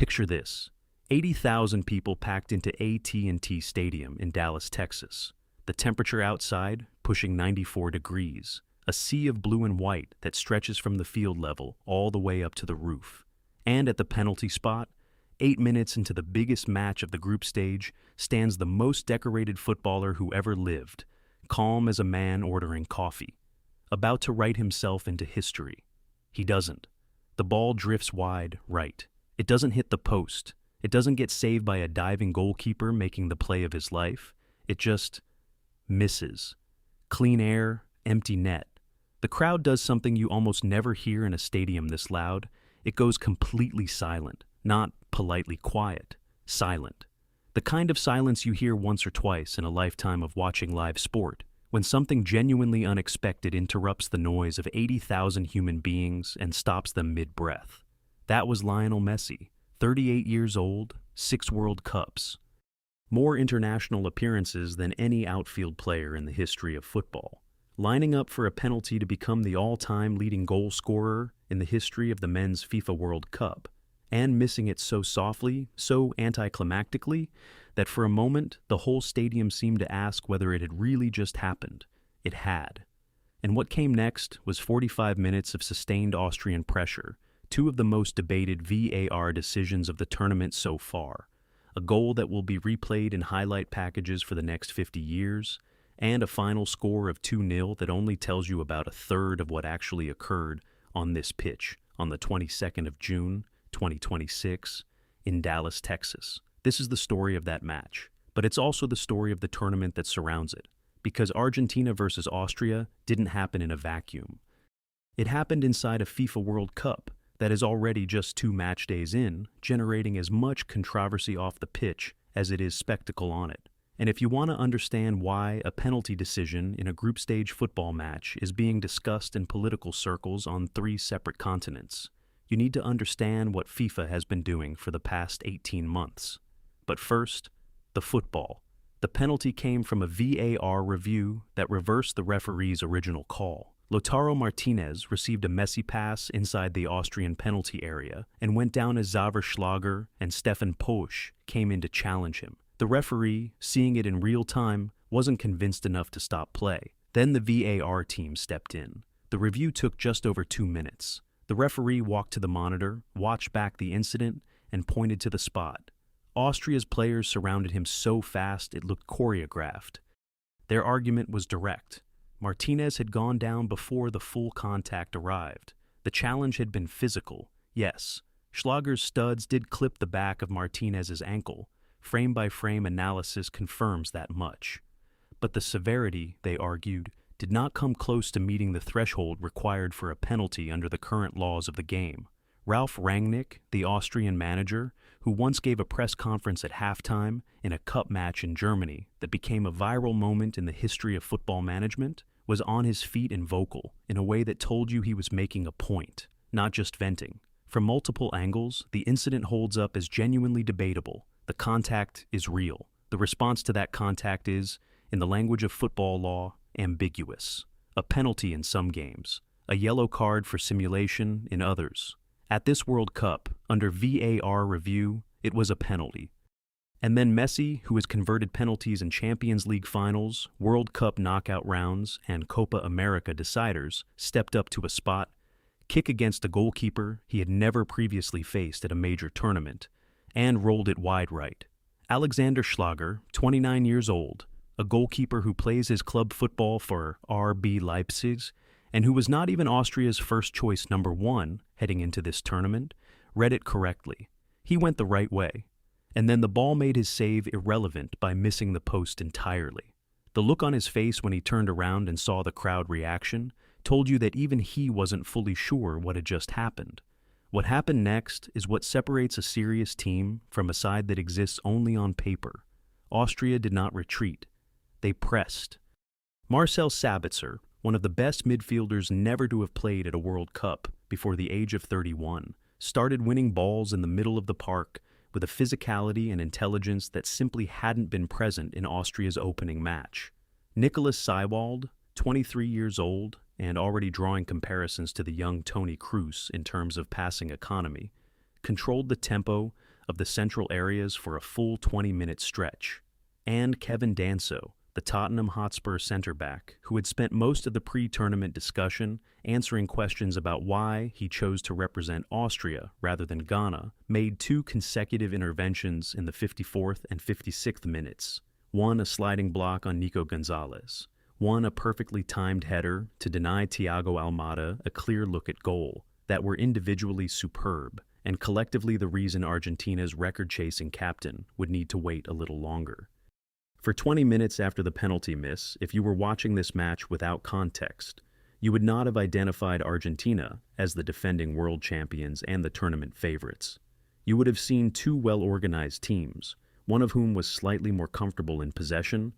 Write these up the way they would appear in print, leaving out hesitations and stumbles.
Picture this. 80,000 people packed into AT&T Stadium in Dallas, Texas. The temperature outside pushing 94 degrees. A sea of blue and white that stretches from the field level all the way up to the roof. And at the penalty spot, 8 minutes into the biggest match of the group stage, stands the most decorated footballer who ever lived, calm as a man ordering coffee, about to write himself into history. He doesn't. The ball drifts wide right. It doesn't hit the post. It doesn't get saved by a diving goalkeeper making the play of his life. It just misses. Clean air, empty net. The crowd does something you almost never hear in a stadium this loud. It goes completely silent, not politely quiet, silent. The kind of silence you hear once or twice in a lifetime of watching live sport, when something genuinely unexpected interrupts the noise of 80,000 human beings and stops them mid-breath. That was Lionel Messi, 38 years old, 6 World Cups. More international appearances than any outfield player in the history of football. Lining up for a penalty to become the all-time leading goal scorer in the history of the men's FIFA World Cup, and missing it so softly, so anticlimactically, that for a moment the whole stadium seemed to ask whether it had really just happened. It had. And what came next was 45 minutes of sustained Austrian pressure, 2 of the most debated VAR decisions of the tournament so far, a goal that will be replayed in highlight packages for the next 50 years, and a final score of 2-0 that only tells you about a third of what actually occurred on this pitch on the 22nd of June, 2026, in Dallas, Texas. This is the story of that match, but it's also the story of the tournament that surrounds it, because Argentina versus Austria didn't happen in a vacuum. It happened inside a FIFA World Cup that is already just 2 match days in, generating as much controversy off the pitch as it is spectacle on it. And if you want to understand why a penalty decision in a group stage football match is being discussed in political circles on 3 separate continents, you need to understand what FIFA has been doing for the past 18 months. But first, the football. The penalty came from a VAR review that reversed the referee's original call. Lautaro Martinez received a Messi pass inside the Austrian penalty area and went down as Xaver Schlager and Stefan Posch came in to challenge him. The referee, seeing it in real time, wasn't convinced enough to stop play. Then the VAR team stepped in. The review took just over 2 minutes. The referee walked to the monitor, watched back the incident, and pointed to the spot. Austria's players surrounded him so fast it looked choreographed. Their argument was direct. Martinez had gone down before the full contact arrived. The challenge had been physical, yes. Schlager's studs did clip the back of Martinez's ankle. Frame-by-frame analysis confirms that much. But the severity, they argued, did not come close to meeting the threshold required for a penalty under the current laws of the game. Ralf Rangnick, the Austrian manager, who once gave a press conference at halftime in a cup match in Germany that became a viral moment in the history of football management, was on his feet and vocal in a way that told you he was making a point, not just venting. From multiple angles, the incident holds up as genuinely debatable. The contact is real. The response to that contact is, in the language of football law, ambiguous. A penalty in some games, a yellow card for simulation in others. At this World Cup, under VAR review, it was a penalty. And then Messi, who has converted penalties in Champions League finals, World Cup knockout rounds, and Copa America deciders, stepped up to a spot, kick against a goalkeeper he had never previously faced at a major tournament, and rolled it wide right. Alexander Schlager, 29 years old, a goalkeeper who plays his club football for RB Leipzig, and who was not even Austria's first choice number 1 heading into this tournament, read it correctly. He went the right way. And then the ball made his save irrelevant by missing the post entirely. The look on his face when he turned around and saw the crowd reaction told you that even he wasn't fully sure what had just happened. What happened next is what separates a serious team from a side that exists only on paper. Austria did not retreat. They pressed. Marcel Sabitzer, one of the best midfielders never to have played at a World Cup before the age of 31, started winning balls in the middle of the park with a physicality and intelligence that simply hadn't been present in Austria's opening match. Nicolas Seiwald, 23 years old and already drawing comparisons to the young Toni Kroos in terms of passing economy, controlled the tempo, of the central areas for a full 20-minute stretch. And Kevin Danso, the Tottenham Hotspur centre-back, who had spent most of the pre-tournament discussion answering questions about why he chose to represent Austria rather than Ghana, made two consecutive interventions in the 54th and 56th minutes. One a sliding block on Nico Gonzalez, one a perfectly timed header to deny Thiago Almada a clear look at goal, that were individually superb, and collectively the reason Argentina's record-chasing captain would need to wait a little longer. For 20 minutes after the penalty miss, if you were watching this match without context, you would not have identified Argentina as the defending world champions and the tournament favorites. You would have seen two well-organized teams, one of whom was slightly more comfortable in possession,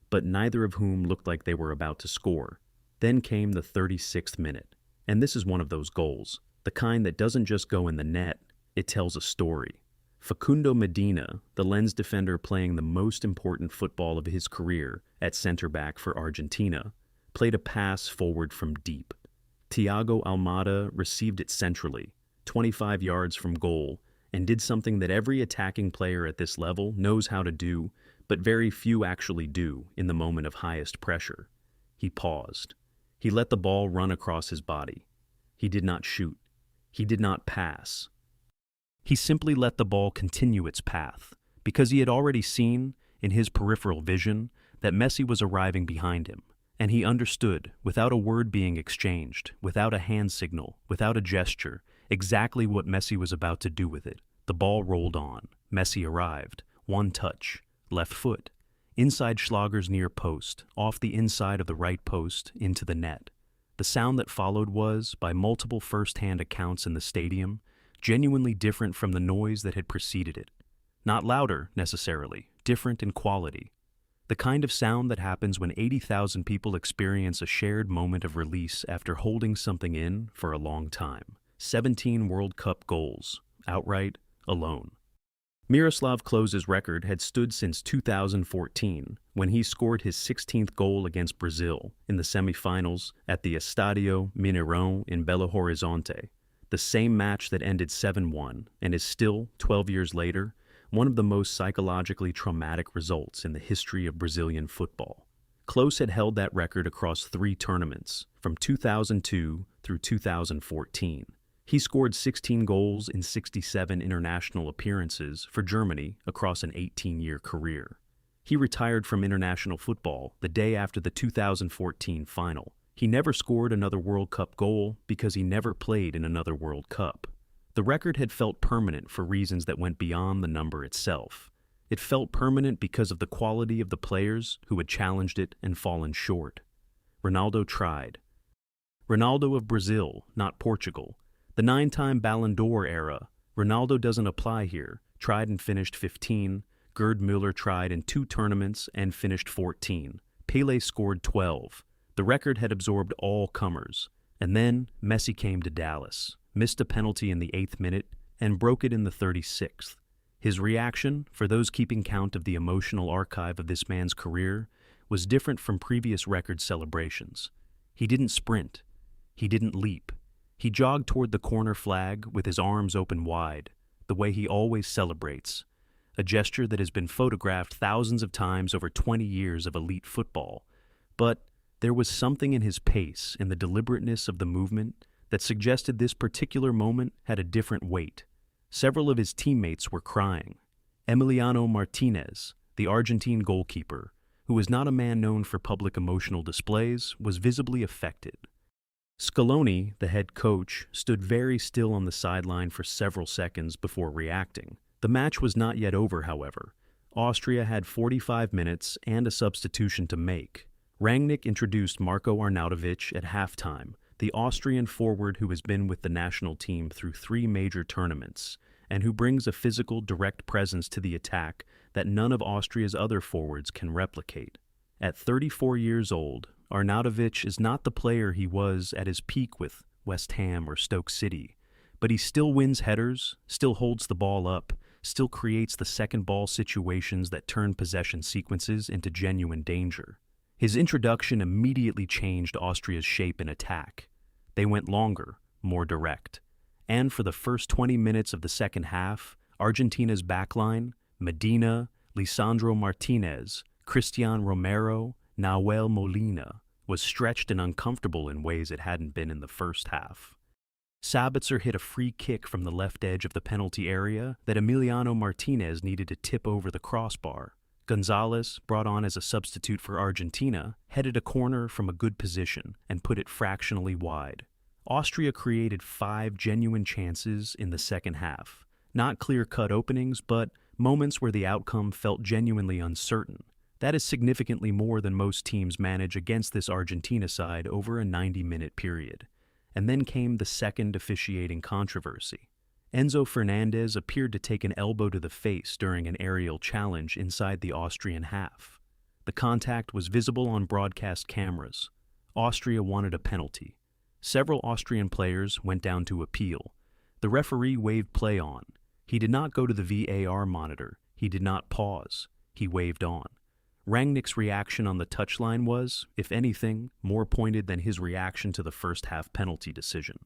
but neither of whom looked like they were about to score. Then came the 36th minute, and this is one of those goals, the kind that doesn't just go in the net, it tells a story. Facundo Medina, the lens defender playing the most important football of his career at center-back for Argentina, played a pass forward from deep. Thiago Almada received it centrally, 25 yards from goal, and did something that every attacking player at this level knows how to do, but very few actually do in the moment of highest pressure. He paused. He let the ball run across his body. He did not shoot. He did not pass. He simply let the ball continue its path, because he had already seen, in his peripheral vision, that Messi was arriving behind him, and he understood, without a word being exchanged, without a hand signal, without a gesture, exactly what Messi was about to do with it. The ball rolled on. Messi arrived. One touch. Left foot. Inside Schlager's near post, off the inside of the right post, into the net. The sound that followed was, by multiple first-hand accounts in the stadium, genuinely different from the noise that had preceded it. Not louder, necessarily, different in quality. The kind of sound that happens when 80,000 people experience a shared moment of release after holding something in for a long time. 17 World Cup goals, outright, alone. Miroslav Klose's record had stood since 2014, when he scored his 16th goal against Brazil in the semifinals at the Estadio Mineirão in Belo Horizonte, the same match that ended 7-1 and is still, 12 years later, one of the most psychologically traumatic results in the history of Brazilian football. Klose had held that record across 3 tournaments, from 2002 through 2014. He scored 16 goals in 67 international appearances for Germany across an 18-year career. He retired from international football the day after the 2014 final. He never scored another World Cup goal because he never played in another World Cup. The record had felt permanent for reasons that went beyond the number itself. It felt permanent because of the quality of the players who had challenged it and fallen short. Ronaldo tried. Ronaldo of Brazil, not Portugal. The 9-time Ballon d'Or era. Ronaldo doesn't apply here. Tried and finished 15. Gerd Müller tried in 2 tournaments and finished 14. Pelé scored 12. The record had absorbed all comers. And then Messi came to Dallas, missed a penalty in the 8th minute, and broke it in the 36th. His reaction, for those keeping count of the emotional archive of this man's career, was different from previous record celebrations. He didn't sprint. He didn't leap. He jogged toward the corner flag with his arms open wide, the way he always celebrates, a gesture that has been photographed thousands of times over 20 years of elite football. But there was something in his pace, in the deliberateness of the movement, that suggested this particular moment had a different weight. Several of his teammates were crying. Emiliano Martinez, the Argentine goalkeeper, who was not a man known for public emotional displays, was visibly affected. Scaloni, the head coach, stood very still on the sideline for several seconds before reacting. The match was not yet over, however. Austria had 45 minutes and a substitution to make. Rangnick introduced Marko Arnautovic at halftime, the Austrian forward who has been with the national team through 3 major tournaments, and who brings a physical, direct presence to the attack that none of Austria's other forwards can replicate. At 34 years old, Arnautovic is not the player he was at his peak with West Ham or Stoke City, but he still wins headers, still holds the ball up, still creates the second ball situations that turn possession sequences into genuine danger. His introduction immediately changed Austria's shape in attack. They went longer, more direct. And for the first 20 minutes of the second half, Argentina's backline, Medina, Lisandro Martinez, Cristian Romero, Nahuel Molina, was stretched and uncomfortable in ways it hadn't been in the first half. Sabitzer hit a free kick from the left edge of the penalty area that Emiliano Martinez needed to tip over the crossbar. Gonzalez, brought on as a substitute for Argentina, headed a corner from a good position and put it fractionally wide. Austria created 5 genuine chances in the second half. Not clear-cut openings, but moments where the outcome felt genuinely uncertain. That is significantly more than most teams manage against this Argentina side over a 90-minute period. And then came the second officiating controversy. Enzo Fernandez appeared to take an elbow to the face during an aerial challenge inside the Austrian half. The contact was visible on broadcast cameras. Austria wanted a penalty. Several Austrian players went down to appeal. The referee waved play on. He did not go to the VAR monitor. He did not pause. He waved on. Rangnick's reaction on the touchline was, if anything, more pointed than his reaction to the first-half penalty decision.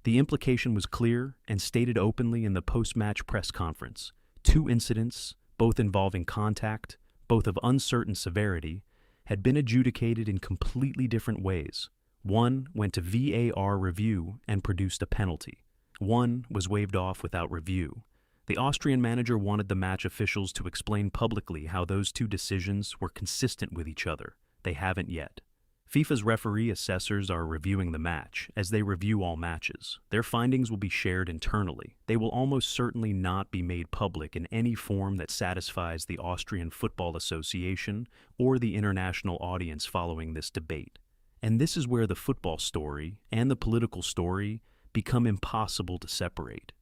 The implication was clear and stated openly in the post-match press conference. 2 incidents, both involving contact, both of uncertain severity, had been adjudicated in completely different ways. One went to VAR review and produced a penalty. One was waved off without review. The Austrian manager wanted the match officials to explain publicly how those 2 decisions were consistent with each other. They haven't yet. FIFA's referee assessors are reviewing the match, as they review all matches. Their findings will be shared internally. They will almost certainly not be made public in any form that satisfies the Austrian Football Association or the international audience following this debate. And this is where the football story and the political story become impossible to separate.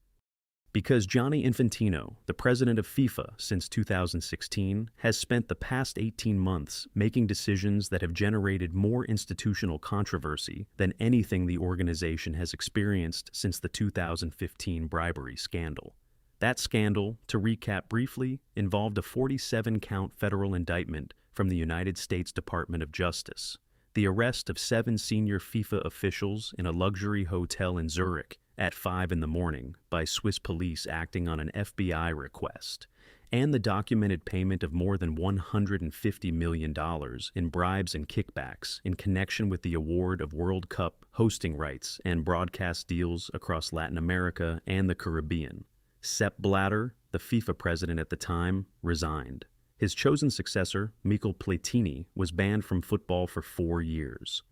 Because Gianni Infantino, the president of FIFA since 2016, has spent the past 18 months making decisions that have generated more institutional controversy than anything the organization has experienced since the 2015 bribery scandal. That scandal, to recap briefly, involved a 47-count federal indictment from the United States Department of Justice, the arrest of 7 senior FIFA officials in a luxury hotel in Zurich at 5 in the morning by Swiss police acting on an FBI request, and the documented payment of more than $150 million in bribes and kickbacks in connection with the award of World Cup hosting rights and broadcast deals across Latin America and the Caribbean. Sepp Blatter, the FIFA president at the time, resigned. His chosen successor, Michel Platini, was banned from football for 4 years.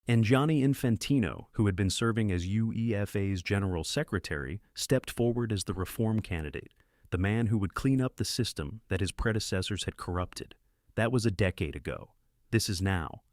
And Gianni Infantino, who had been serving as UEFA's general secretary, stepped forward as the reform candidate, the man who would clean up the system that his predecessors had corrupted. That was a decade ago. This is now.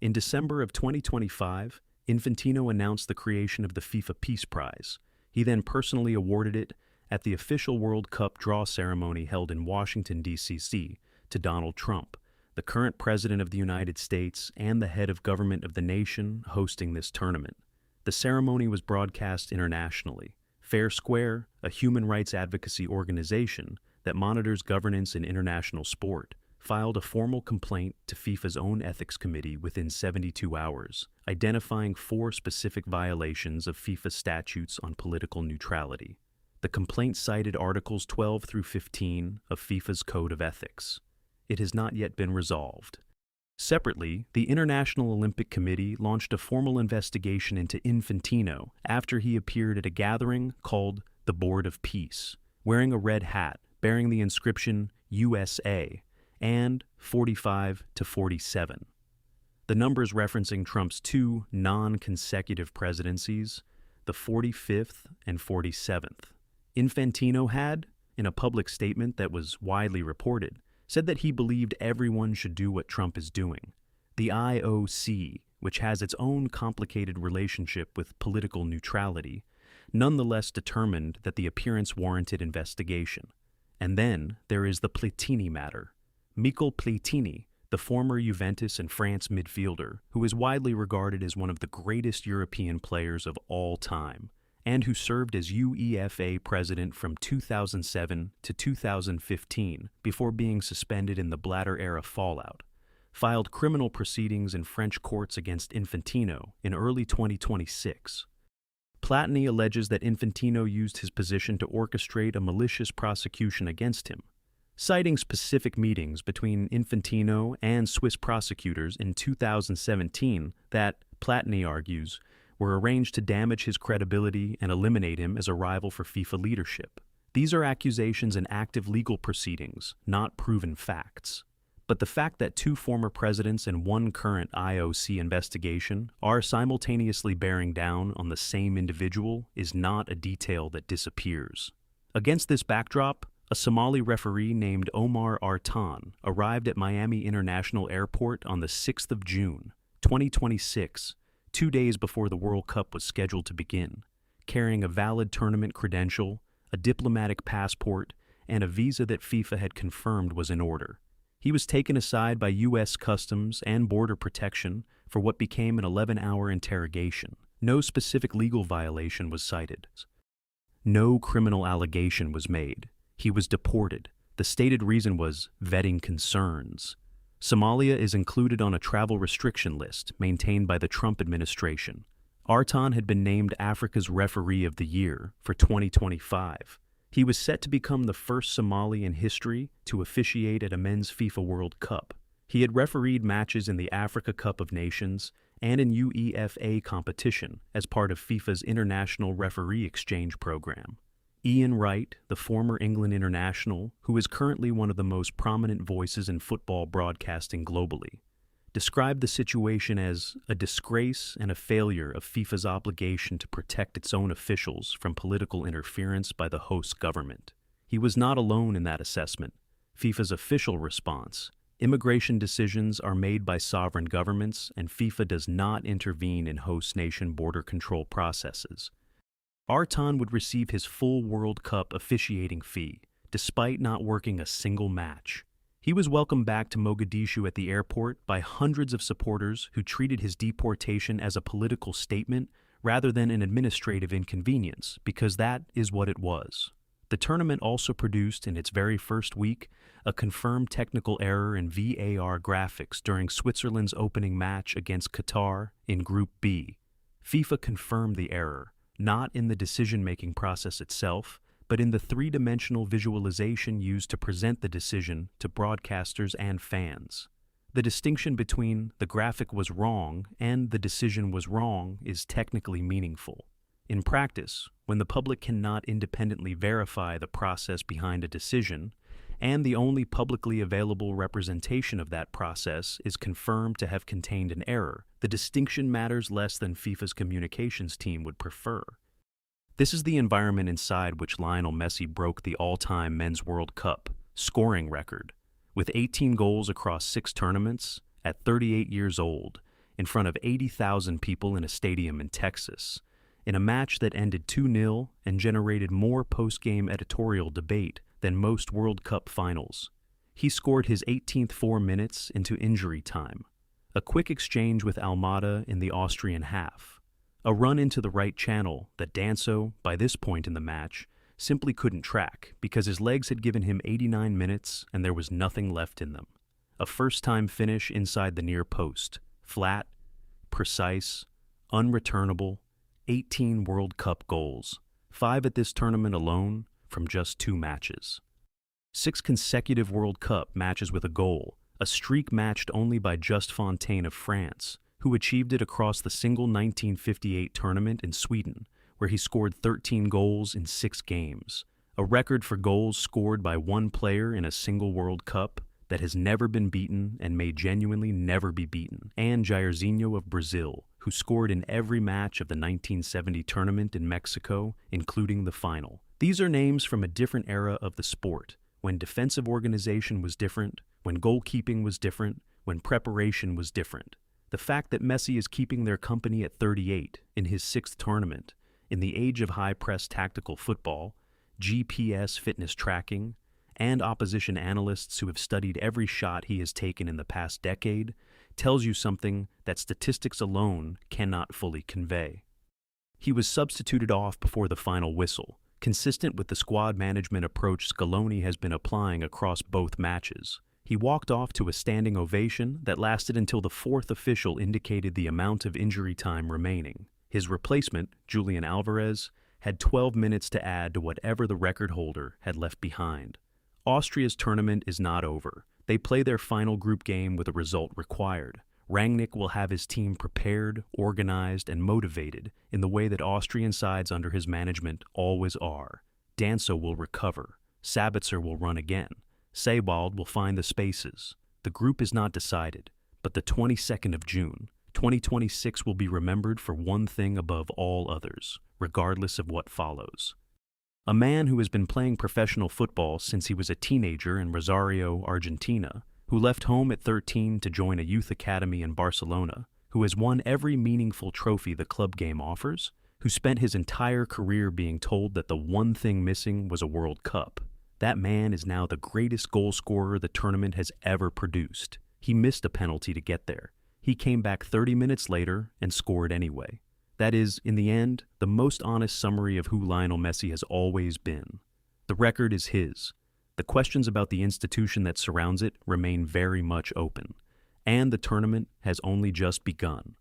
In December of 2025, Infantino announced the creation of the FIFA Peace Prize. He then personally awarded it at the official World Cup draw ceremony held in Washington, D.C., to Donald Trump, the current president of the United States and the head of government of the nation hosting this tournament. The ceremony was broadcast internationally. Fair Square, a human rights advocacy organization that monitors governance in international sport, filed a formal complaint to FIFA's own ethics committee within 72 hours, identifying 4 specific violations of FIFA statutes on political neutrality. The complaint cited Articles 12 through 15 of FIFA's Code of Ethics. It has not yet been resolved. Separately, the International Olympic Committee launched a formal investigation into Infantino after he appeared at a gathering called the Board of Peace, wearing a red hat bearing the inscription USA and 45 to 47. The numbers referencing Trump's 2 non-consecutive presidencies, the 45th and 47th. Infantino had, in a public statement that was widely reported, said that he believed everyone should do what Trump is doing. The IOC, which has its own complicated relationship with political neutrality, nonetheless determined that the appearance warranted investigation. And then there is the Platini matter. Michel Platini, the former Juventus and France midfielder, who is widely regarded as one of the greatest European players of all time, and who served as UEFA president from 2007 to 2015 before being suspended in the Blatter-era fallout, filed criminal proceedings in French courts against Infantino in early 2026. Platini alleges that Infantino used his position to orchestrate a malicious prosecution against him, citing specific meetings between Infantino and Swiss prosecutors in 2017 that, Platini argues, were arranged to damage his credibility and eliminate him as a rival for FIFA leadership. These are accusations in active legal proceedings, not proven facts. But the fact that two former presidents and one current IOC investigation are simultaneously bearing down on the same individual is not a detail that disappears. Against this backdrop, a Somali referee named Omar Artan arrived at Miami International Airport on the 6th of June, 2026, 2 days before the World Cup was scheduled to begin, carrying a valid tournament credential, a diplomatic passport, and a visa that FIFA had confirmed was in order. He was taken aside by U.S. Customs and Border Protection for what became an 11-hour interrogation. No specific legal violation was cited. No criminal allegation was made. He was deported. The stated reason was vetting concerns. Somalia is included on a travel restriction list maintained by the Trump administration. Artan had been named Africa's Referee of the Year for 2025. He was set to become the first Somali in history to officiate at a men's FIFA World Cup. He had refereed matches in the Africa Cup of Nations and in UEFA competition as part of FIFA's International Referee Exchange Program. Ian Wright, the former England international, who is currently one of the most prominent voices in football broadcasting globally, described the situation as a disgrace and a failure of FIFA's obligation to protect its own officials from political interference by the host government. He was not alone in that assessment. FIFA's official response: immigration decisions are made by sovereign governments, and FIFA does not intervene in host nation border control processes. Artan would receive his full World Cup officiating fee, despite not working a single match. He was welcomed back to Mogadishu at the airport by hundreds of supporters who treated his deportation as a political statement rather than an administrative inconvenience, because that is what it was. The tournament also produced, in its very first week, a confirmed technical error in VAR graphics during Switzerland's opening match against Qatar in Group B. FIFA confirmed the error, not in the decision-making process itself, but in the three-dimensional visualization used to present the decision to broadcasters and fans. The distinction between the graphic was wrong and the decision was wrong is technically meaningful. In practice, when the public cannot independently verify the process behind a decision, and the only publicly available representation of that process is confirmed to have contained an error, the distinction matters less than FIFA's communications team would prefer. This is the environment inside which Lionel Messi broke the all-time Men's World Cup scoring record, with 18 goals across 6 tournaments, at 38 years old, in front of 80,000 people in a stadium in Texas, in a match that ended 2-0 and generated more post-game editorial debate than most World Cup finals. He scored his 18th 4 minutes into injury time, a quick exchange with Almada in the Austrian half, a run into the right channel that Danso, by this point in the match, simply couldn't track because his legs had given him 89 minutes and there was nothing left in them. A first-time finish inside the near post, flat, precise, unreturnable, 18 World Cup goals, 5 at this tournament alone from just 2 matches. 6 consecutive World Cup matches with a goal, a streak matched only by Just Fontaine of France, who achieved it across the single 1958 tournament in Sweden, where he scored 13 goals in 6 games, a record for goals scored by one player in a single World Cup that has never been beaten and may genuinely never be beaten, and Jairzinho of Brazil, who scored in every match of the 1970 tournament in Mexico, including the final. These are names from a different era of the sport, when defensive organization was different, when goalkeeping was different, when preparation was different. The fact that Messi is keeping their company at 38 in his 6th tournament, in the age of high-press tactical football, GPS fitness tracking, and opposition analysts who have studied every shot he has taken in the past decade, tells you something that statistics alone cannot fully convey. He was substituted off before the final whistle, consistent with the squad management approach Scaloni has been applying across both matches. He walked off to a standing ovation that lasted until the 4th official indicated the amount of injury time remaining. His replacement, Julian Alvarez, had 12 minutes to add to whatever the record holder had left behind. Austria's tournament is not over. They play their final group game with a result required. Rangnick will have his team prepared, organized, and motivated in the way that Austrian sides under his management always are. Danso will recover. Sabitzer will run again. Sebald will find the spaces. The group is not decided, but the 22nd of June, 2026 will be remembered for one thing above all others, regardless of what follows. A man who has been playing professional football since he was a teenager in Rosario, Argentina, who left home at 13 to join a youth academy in Barcelona, who has won every meaningful trophy the club game offers, who spent his entire career being told that the one thing missing was a World Cup. That man is now the greatest goal scorer the tournament has ever produced. He missed a penalty to get there. He came back 30 minutes later and scored anyway. That is, in the end, the most honest summary of who Lionel Messi has always been. The record is his. The questions about the institution that surrounds it remain very much open. And the tournament has only just begun.